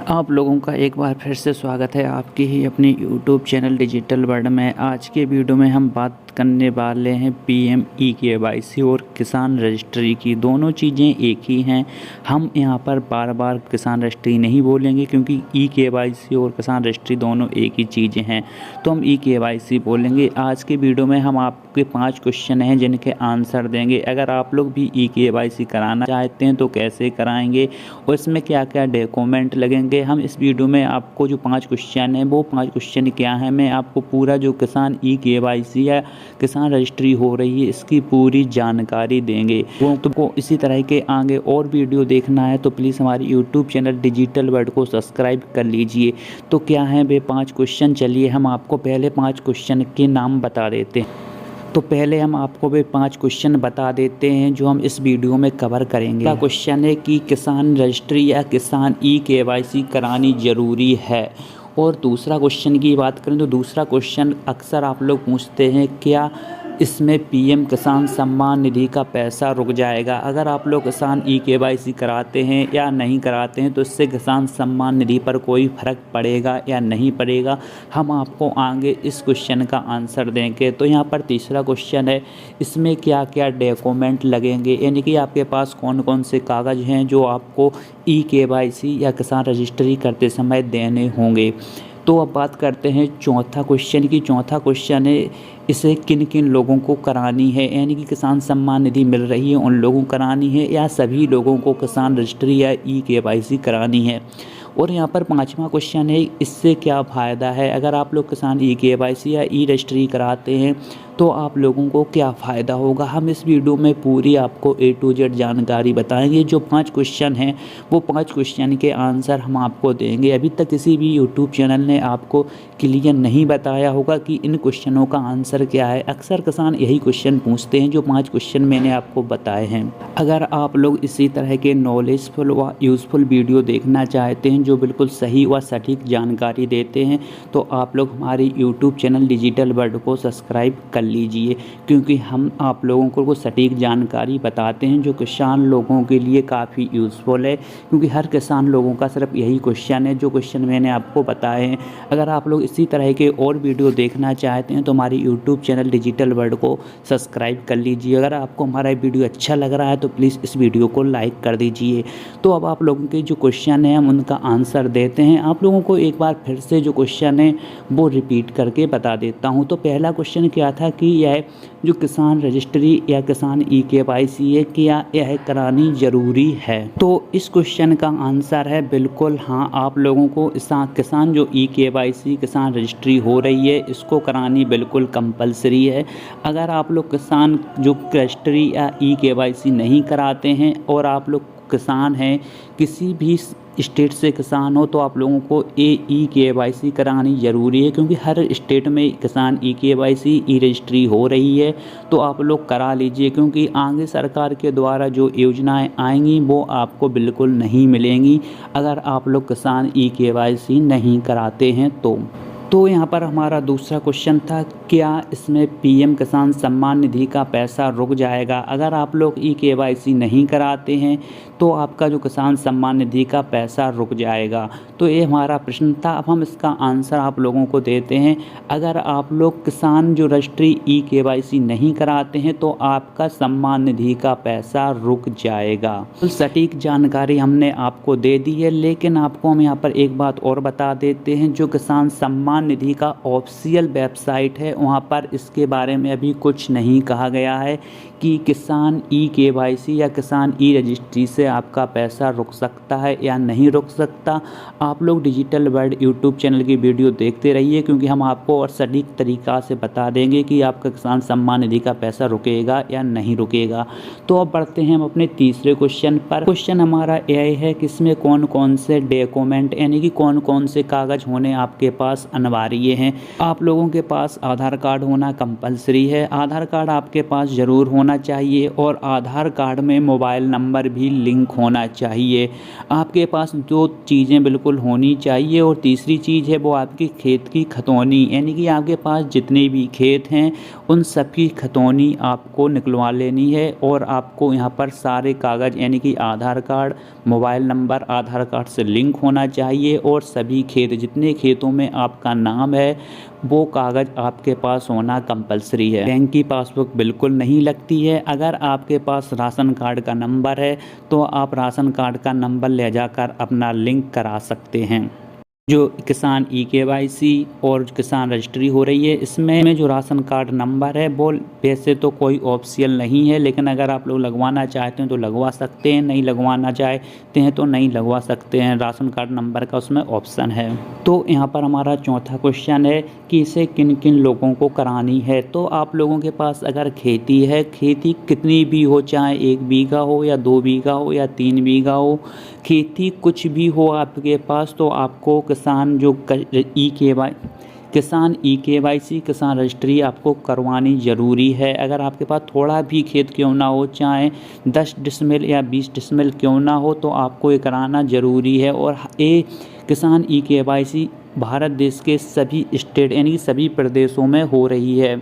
आप लोगों का एक बार फिर से स्वागत है आपकी ही अपनी यूट्यूब चैनल डिजिटल वर्ल्ड में। आज के वीडियो में हम बात करने वाले हैं पीएम ई-केवाईसी और किसान रजिस्ट्री की। दोनों चीज़ें एक ही हैं। हम यहां पर बार बार किसान रजिस्ट्री नहीं बोलेंगे क्योंकि ई-केवाईसी और किसान रजिस्ट्री दोनों एक ही चीज़ें हैं, तो हम ई-केवाईसी बोलेंगे। आज के वीडियो में हम आपके 5 क्वेश्चन हैं जिनके आंसर देंगे। अगर आप लोग भी ई-केवाईसी कराना चाहते हैं तो कैसे कराएंगे और इसमें क्या क्या डॉक्यूमेंट लगेंगे, हम इस वीडियो में आपको जो 5 क्वेश्चन हैं वो 5 क्वेश्चन क्या हैं, मैं आपको पूरा जो किसान ई-केवाईसी या किसान रजिस्ट्री हो रही है इसकी पूरी जानकारी देंगे। वो तुमको इसी तरह के आगे और वीडियो देखना है तो प्लीज़ हमारी यूट्यूब चैनल डिजिटल वर्ल्ड को सब्सक्राइब कर लीजिए। तो क्या हैं वे 5 क्वेश्चन, चलिए हम आपको पहले 5 क्वेश्चन के नाम बता देते हैं। तो पहले हम आपको वे 5 क्वेश्चन बता देते हैं जो हम इस वीडियो में कवर करेंगे। पहला क्वेश्चन है कि किसान रजिस्ट्री या किसान ई-केवाईसी करानी ज़रूरी है। और दूसरा क्वेश्चन की बात करें तो दूसरा क्वेश्चन अक्सर आप लोग पूछते हैं, क्या इसमें पीएम किसान सम्मान निधि का पैसा रुक जाएगा। अगर आप लोग किसान ई-केवाईसी कराते हैं या नहीं कराते हैं तो इससे किसान सम्मान निधि पर कोई फ़र्क पड़ेगा या नहीं पड़ेगा, हम आपको आगे इस क्वेश्चन का आंसर देंगे। तो यहाँ पर तीसरा क्वेश्चन है, इसमें क्या क्या डॉक्यूमेंट लगेंगे, यानी कि आपके पास कौन कौन से कागज़ हैं जो आपको ई-केवाईसी या किसान रजिस्ट्री करते समय देने होंगे। तो अब बात करते हैं चौथा क्वेश्चन की। चौथा क्वेश्चन है, इसे किन किन लोगों को करानी है, यानी कि किसान सम्मान निधि मिल रही है उन लोगों को करानी है या सभी लोगों को किसान रजिस्ट्री या ई-केवाईसी करानी है। और यहाँ पर पांचवा क्वेश्चन है, इससे क्या फ़ायदा है। अगर आप लोग किसान ई-केवाईसी या ई रजिस्ट्री कराते हैं तो आप लोगों को क्या फ़ायदा होगा, हम इस वीडियो में पूरी आपको A to Z जानकारी बताएंगे। जो 5 क्वेश्चन हैं वो 5 क्वेश्चन के आंसर हम आपको देंगे। अभी तक किसी भी यूट्यूब चैनल ने आपको क्लियर नहीं बताया होगा कि इन क्वेश्चनों का आंसर क्या है। अक्सर किसान यही क्वेश्चन पूछते हैं जो 5 क्वेश्चन मैंने आपको बताए हैं। अगर आप लोग इसी तरह के नॉलेजफुल व यूज़फुल वीडियो देखना चाहते हैं जो बिल्कुल सही व सटीक जानकारी देते हैं तो आप लोग हमारी यूट्यूब चैनल डिजिटल वर्ल्ड को सब्सक्राइब कर लीजिए, क्योंकि हम आप लोगों को सटीक जानकारी बताते हैं जो किसान लोगों के लिए काफ़ी यूज़फुल है। क्योंकि हर किसान लोगों का सिर्फ यही क्वेश्चन है जो क्वेश्चन मैंने आपको बताए हैं। अगर आप लोग इसी तरह के और वीडियो देखना चाहते हैं तो हमारी यूट्यूब चैनल डिजिटल वर्ल्ड को सब्सक्राइब कर लीजिए। अगर आपको हमारा वीडियो अच्छा लग रहा है तो प्लीज़ इस वीडियो को लाइक कर दीजिए। तो अब आप लोगों के जो क्वेश्चन हैं हम उनका आंसर देते हैं। आप लोगों को एक बार फिर से जो क्वेश्चन है वो रिपीट करके बता देता हूँ। तो पहला क्वेश्चन क्या था कि यह जो किसान रजिस्ट्री या किसान ई-केवाईसी है क्या यह करानी ज़रूरी है। तो इस क्वेश्चन का आंसर है बिल्कुल हाँ। आप लोगों को किसान जो ई-केवाईसी किसान रजिस्ट्री हो रही है इसको करानी बिल्कुल कंपलसरी है। अगर आप लोग किसान जो रजिस्ट्री या ई-केवाईसी नहीं कराते हैं और आप लोग किसान हैं, किसी भी स्टेट से किसान हो, तो आप लोगों को ई-केवाईसी करानी ज़रूरी है। क्योंकि हर स्टेट में किसान ई-केवाईसी ई रजिस्ट्री हो रही है, तो आप लोग करा लीजिए। क्योंकि आगे सरकार के द्वारा जो योजनाएं आएंगी वो आपको बिल्कुल नहीं मिलेंगी अगर आप लोग किसान ई-केवाईसी नहीं कराते हैं। तो यहाँ पर हमारा दूसरा क्वेश्चन था, क्या इसमें पीएम किसान सम्मान निधि का पैसा रुक जाएगा। अगर आप लोग ई-केवाईसी नहीं कराते हैं तो आपका जो किसान सम्मान निधि का पैसा रुक जाएगा। तो ये हमारा प्रश्न था। अब हम इसका आंसर आप लोगों को देते हैं। अगर आप लोग किसान जो रजिस्ट्री ई-केवाईसी नहीं कराते हैं तो आपका सम्मान निधि का पैसा रुक जाएगा। तो सटीक जानकारी हमने आपको दे दी है, लेकिन आपको हम यहाँ पर एक बात और बता देते हैं। जो किसान सम्मान निधि का ऑफिशियल वेबसाइट है वहाँ पर इसके बारे में अभी कुछ नहीं कहा गया है कि किसान ई-केवाईसी या किसान ई रजिस्ट्री से आपका पैसा रुक सकता है या नहीं रुक सकता। आप लोग डिजिटल वर्ल्ड यूट्यूब चैनल की वीडियो देखते रहिए, क्योंकि हम आपको और सटीक तरीक़ा से बता देंगे कि आपका किसान सम्मान निधि का पैसा रुकेगा या नहीं रुकेगा। तो अब बढ़ते हैं हम अपने तीसरे क्वेश्चन पर। क्वेश्चन हमारा यह है कि इसमें कौन कौन से डॉक्यूमेंट यानी कि कौन कौन से कागज़ होने आपके पास अनिवार्य हैं। आप लोगों के पास आधार कार्ड होना कंपलसरी है। आधार कार्ड आपके पास ज़रूर होना चाहिए और आधार कार्ड में मोबाइल नंबर भी लिंक लिंक होना चाहिए। आपके पास 2 चीज़ें बिल्कुल होनी चाहिए और तीसरी चीज़ है वो आपकी खेत की खतौनी, यानी कि आपके पास जितने भी खेत हैं उन सब की खतौनी आपको निकलवा लेनी है और आपको यहाँ पर सारे कागज़ यानी कि आधार कार्ड, मोबाइल नंबर आधार कार्ड से लिंक होना चाहिए और सभी खेत जितने खेतों में आपका नाम है वो कागज़ आपके पास होना कंपलसरी है। बैंक की पासबुक बिल्कुल नहीं लगती है। अगर आपके पास राशन कार्ड का नंबर है तो आप राशन कार्ड का नंबर ले जाकर अपना लिंक करा सकते हैं। जो किसान ई-केवाईसी और किसान रजिस्ट्री हो रही है इसमें जो राशन कार्ड नंबर है वो वैसे तो कोई ऑप्शियल नहीं है, लेकिन अगर आप लोग लगवाना चाहते हैं तो लगवा सकते हैं, नहीं लगवाना चाहते हैं तो नहीं लगवा सकते हैं। राशन कार्ड नंबर का उसमें ऑप्शन है। तो यहाँ पर हमारा चौथा क्वेश्चन है कि इसे किन किन लोगों को करानी है। तो आप लोगों के पास अगर खेती है, खेती कितनी भी हो, चाहे 1 बीघा हो या 2 बीघा हो या 3 बीघा हो, खेती कुछ भी हो आपके पास, तो आपको किसान ई-केवाईसी किसान रजिस्ट्री आपको करवानी ज़रूरी है। अगर आपके पास थोड़ा भी खेत क्यों ना हो, चाहे 10 डिसमिल या 20 डिसमिल क्यों ना हो, तो आपको ये कराना ज़रूरी है। और ये किसान ई-केवाईसी भारत देश के सभी स्टेट यानी कि सभी प्रदेशों में हो रही है।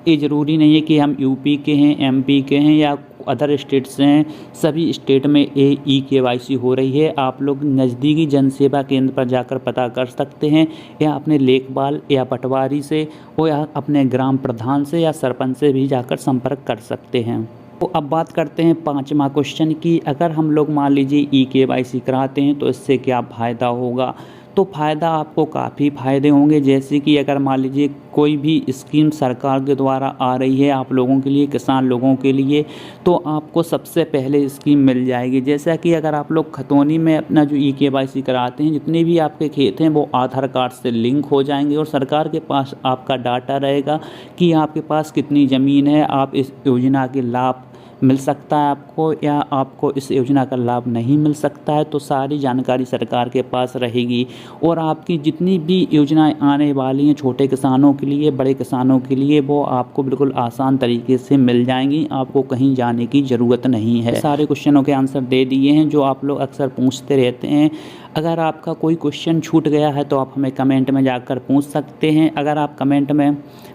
ये ज़रूरी नहीं है कि हम यूपी के हैं, एमपी के हैं या अदर स्टेट से हैं, सभी स्टेट में ये ई-केवाईसी हो रही है। आप लोग नज़दीकी जन सेवा केंद्र पर जाकर पता कर सकते हैं या अपने लेखपाल या पटवारी से और या अपने ग्राम प्रधान से या सरपंच से भी जाकर संपर्क कर सकते हैं। तो अब बात करते हैं 5वां क्वेश्चन की, अगर हम लोग मान लीजिए ई-केवाईसी कराते हैं तो इससे क्या फ़ायदा होगा। तो फ़ायदा आपको काफ़ी फ़ायदे होंगे, जैसे कि अगर मान लीजिए कोई भी स्कीम सरकार के द्वारा आ रही है आप लोगों के लिए, किसान लोगों के लिए, तो आपको सबसे पहले स्कीम मिल जाएगी। जैसा कि अगर आप लोग खतौनी में अपना जो ई-केवाईसी कराते हैं, जितने भी आपके खेत हैं वो आधार कार्ड से लिंक हो जाएंगे और सरकार के पास आपका डाटा रहेगा कि आपके पास कितनी ज़मीन है, आप इस योजना के लाभ मिल सकता है आपको या आपको इस योजना का लाभ नहीं मिल सकता है, तो सारी जानकारी सरकार के पास रहेगी। और आपकी जितनी भी योजनाएं आने वाली हैं छोटे किसानों के लिए, बड़े किसानों के लिए, वो आपको बिल्कुल आसान तरीके से मिल जाएंगी, आपको कहीं जाने की ज़रूरत नहीं है। सारे क्वेश्चनों के आंसर दे दिए हैं जो आप लोग अक्सर पूछते रहते हैं। अगर आपका कोई क्वेश्चन छूट गया है तो आप हमें कमेंट में जाकर पूछ सकते हैं। अगर आप कमेंट में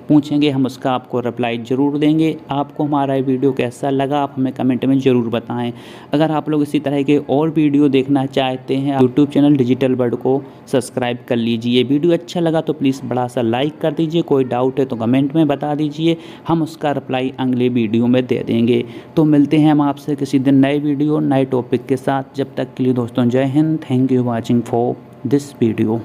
पूछेंगे हम उसका आपको रिप्लाई ज़रूर देंगे। आपको हमारा वीडियो कैसा लगा आप हमें कमेंट में ज़रूर बताएं। अगर आप लोग इसी तरह के और वीडियो देखना चाहते हैं, यूट्यूब चैनल डिजिटल वर्ल्ड को सब्सक्राइब कर लीजिए। वीडियो अच्छा लगा तो प्लीज़ बड़ा सा लाइक कर दीजिए। कोई डाउट है तो कमेंट में बता दीजिए, हम उसका रिप्लाई अगले वीडियो में दे देंगे। तो मिलते हैं हम आपसे किसी दिन नए वीडियो नए टॉपिक के साथ। जब तक के लिए दोस्तों जय Hind. Thank you watching for this video.